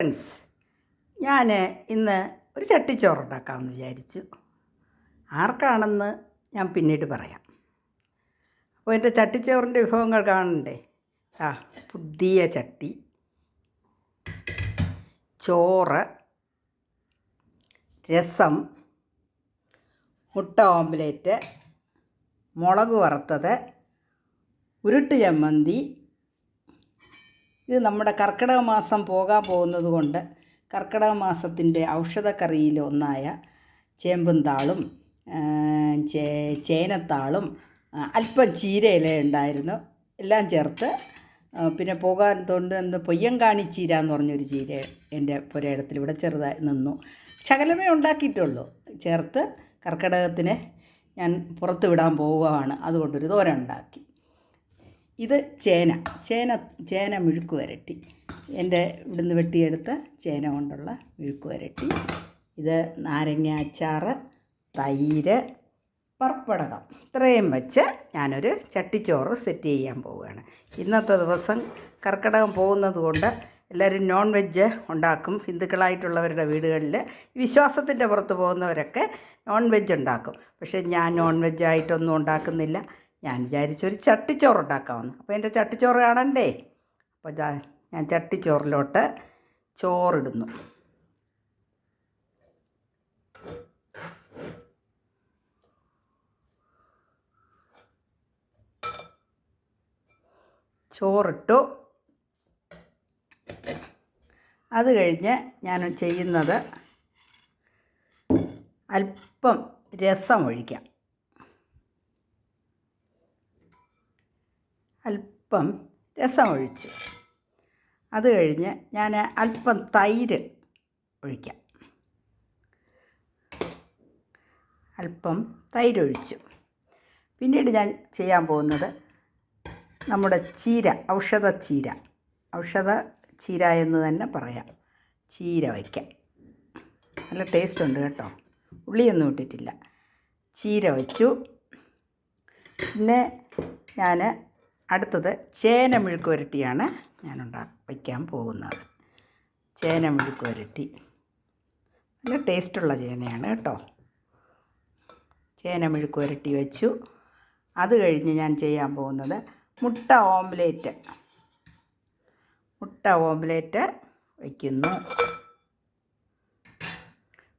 Friends, ഞാൻ ഇന്ന് ഒരു ചട്ടിച്ചോറ് ഉണ്ടാക്കാമെന്ന് വിചാരിച്ചു. ആർക്കാണെന്ന് ഞാൻ പിന്നീട് പറയാം. അപ്പോൾ എൻ്റെ ചട്ടിച്ചോറിൻ്റെ വിഭവങ്ങൾ കാണണ്ടേ? പുതിയ ചട്ടി, ചോറ്, രസം, മുട്ട ഓംലേറ്റ്, മുളക് വറുത്തത്, ഉരുട്ട് ചമ്മന്തി. ഇത് നമ്മുടെ കർക്കിടക മാസം പോകാൻ പോകുന്നത് കൊണ്ട് കർക്കിടക മാസത്തിൻ്റെ ഔഷധക്കറിയിലൊന്നായ ചേമ്പും താളും ചേനത്താളും അല്പം ചീരയില ഉണ്ടായിരുന്നു, എല്ലാം ചേർത്ത്. പിന്നെ പോകാൻ തൊണ്ട് പൊയ്യങ്കാണി ചീര എന്ന് പറഞ്ഞൊരു ചീര എൻ്റെ പുരയിടത്തിൽ ഇവിടെ ചെറുതായി നിന്നു. ശകലമേ ഉണ്ടാക്കിയിട്ടുള്ളൂ. ചേർത്ത് കർക്കിടകത്തിന് ഞാൻ പുറത്ത് വിടാൻ പോവുകയാണ്, അതുകൊണ്ടൊരു തോരൻ ഉണ്ടാക്കി. ഇത് ചേന മെഴുക്ക് വരട്ടി, എൻ്റെ ഇവിടുന്ന് വെട്ടിയെടുത്ത ചേന കൊണ്ടുള്ള മെഴുക്ക് വരട്ടി. ഇത് നാരങ്ങ അച്ചാറ്, തൈര്, പപ്പടകം. ഇത്രയും വെച്ച് ഞാനൊരു ചട്ടിച്ചോറ് സെറ്റ് ചെയ്യാൻ പോവുകയാണ്. ഇന്നത്തെ ദിവസം കർക്കിടകം പോകുന്നത് കൊണ്ട് എല്ലാവരും നോൺ വെജ് ഉണ്ടാക്കും. ഹിന്ദുക്കളായിട്ടുള്ളവരുടെ വീടുകളിൽ വിശ്വാസത്തിൻ്റെ പുറത്ത് പോകുന്നവരൊക്കെ നോൺ വെജ് ഉണ്ടാക്കും. പക്ഷേ ഞാൻ നോൺ വെജായിട്ടൊന്നും ഉണ്ടാക്കുന്നില്ല. ഞാൻ വിചാരിച്ചൊരു ചട്ടിച്ചോറ് ഉണ്ടാക്കാമെന്ന്. അപ്പോൾ എൻ്റെ ചട്ടിച്ചോറ് കാണണ്ടേ? അപ്പോൾ ഞാൻ ചട്ടിച്ചോറിലോട്ട് ചോറിടുന്നു. ചോറിട്ടു. അത് കഴിഞ്ഞ് ഞാൻ ചെയ്യുന്നത് അല്പം രസം ഒഴിക്കാം. അല്പം രസം ഒഴിച്ചു. അത് കഴിഞ്ഞ് ഞാൻ അല്പം തൈര് ഒഴിക്കാം. അല്പം തൈരൊഴിച്ചു. പിന്നീട് ഞാൻ ചെയ്യാൻ പോകുന്നത് നമ്മുടെ ചീര, ഔഷധ ചീര എന്ന് തന്നെ പറയാം. ചീര വയ്ക്കാം. നല്ല ടേസ്റ്റ് ഉണ്ട് കേട്ടോ. ഉള്ളിയൊന്നും ഇട്ടിട്ടില്ല. ചീര വച്ചു. പിന്നെ ഞാൻ അടുത്തത് ചേന മെഴുക്ക് വരട്ടിയാണ് ഞാൻ വയ്ക്കാൻ പോകുന്നത്. ചേന മെഴുക്ക് വരട്ടി നല്ല ടേസ്റ്റുള്ള ചേനയാണ് കേട്ടോ. ചേന മെഴുക്ക് വരട്ടി വെച്ചു. അത് കഴിഞ്ഞ് ഞാൻ ചെയ്യാൻ പോകുന്നത് മുട്ട ഓംലേറ്റ് വയ്ക്കുന്നു.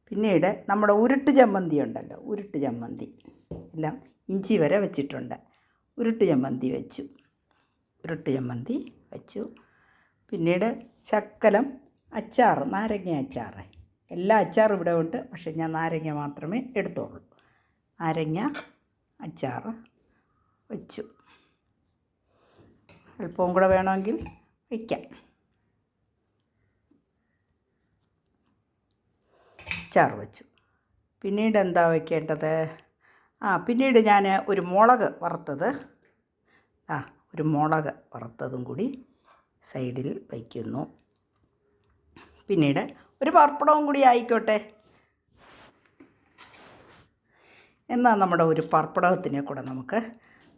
പിന്നീട് നമ്മുടെ ഉരുട്ട് ചമ്മന്തി ഉണ്ടല്ലോ, ഉരുട്ട് ചമ്മന്തി എല്ലാം ഇഞ്ചി വരെ വെച്ചിട്ടുണ്ട്. ഉരുട്ട് ചമ്മന്തി വെച്ചു. പിന്നീട് ശകലം അച്ചാറ്, നാരങ്ങ അച്ചാറ്. എല്ലാ അച്ചാറും ഇവിടെ ഉണ്ട്, പക്ഷേ ഞാൻ നാരങ്ങ മാത്രമേ എടുത്തോളൂ. നാരങ്ങ അച്ചാറ് വെച്ചു. അല്പവും കൂടെ വേണമെങ്കിൽ വയ്ക്കാം. അച്ചാറ് വെച്ചു. പിന്നീട് എന്താ വയ്ക്കേണ്ടത്? പിന്നീട് ഞാൻ ഒരു മുളക് വറുത്തതും കൂടി സൈഡിൽ വയ്ക്കുന്നു. പിന്നീട് ഒരു പപ്പടവും കൂടി ആയിക്കോട്ടെ. എന്നാൽ നമ്മുടെ ഒരു പപ്പടത്തിനെ കൂടെ നമുക്ക്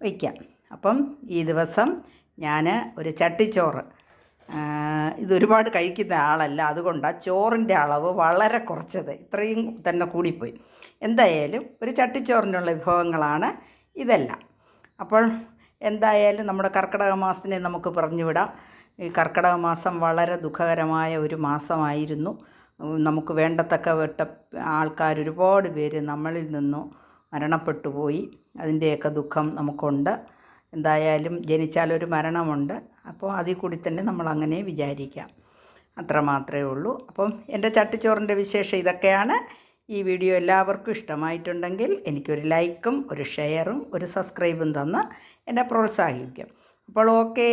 വയ്ക്കാം. അപ്പം ഈ ദിവസം ഞാൻ ഒരു ചട്ടിച്ചോറ്, ഇതൊരുപാട് കഴിക്കുന്ന ആളല്ല, അതുകൊണ്ടാണ് ചോറിൻ്റെ അളവ് വളരെ കുറച്ചത്. ഇത്രയും തന്നെ കൂടിപ്പോയി. എന്തായാലും ഒരു ചട്ടിച്ചോറിനുള്ള വിഭവങ്ങളാണ് ഇതെല്ലാം. അപ്പോൾ എന്തായാലും നമ്മുടെ കർക്കിടക മാസത്തിനെ നമുക്ക് പറഞ്ഞുവിടാം. ഈ കർക്കിടക മാസം വളരെ ദുഃഖകരമായ ഒരു മാസമായിരുന്നു. നമുക്ക് വേണ്ടത്തക്ക ആൾക്കാർ ഒരുപാട് പേര് നമ്മളിൽ നിന്നും മരണപ്പെട്ടു പോയി. അതിൻ്റെയൊക്കെ ദുഃഖം നമുക്കുണ്ട്. എന്തായാലും ജനിച്ചാലൊരു മരണമുണ്ട്. അപ്പോൾ അതിൽ കൂടി തന്നെ നമ്മളങ്ങനെ വിചാരിക്കാം. അത്ര മാത്രമേ ഉള്ളൂ. അപ്പം എൻ്റെ ചട്ടിച്ചോറിൻ്റെ വിശേഷം ഇതൊക്കെയാണ്. ഈ വീഡിയോ എല്ലാവർക്കും ഇഷ്ടമായിട്ടുണ്ടെങ്കിൽ എനിക്കൊരു ലൈക്കും ഒരു ഷെയറും ഒരു സബ്സ്ക്രൈബും തന്ന് എന്നെ പ്രോത്സാഹിപ്പിക്കും. അപ്പോൾ ഓക്കേ.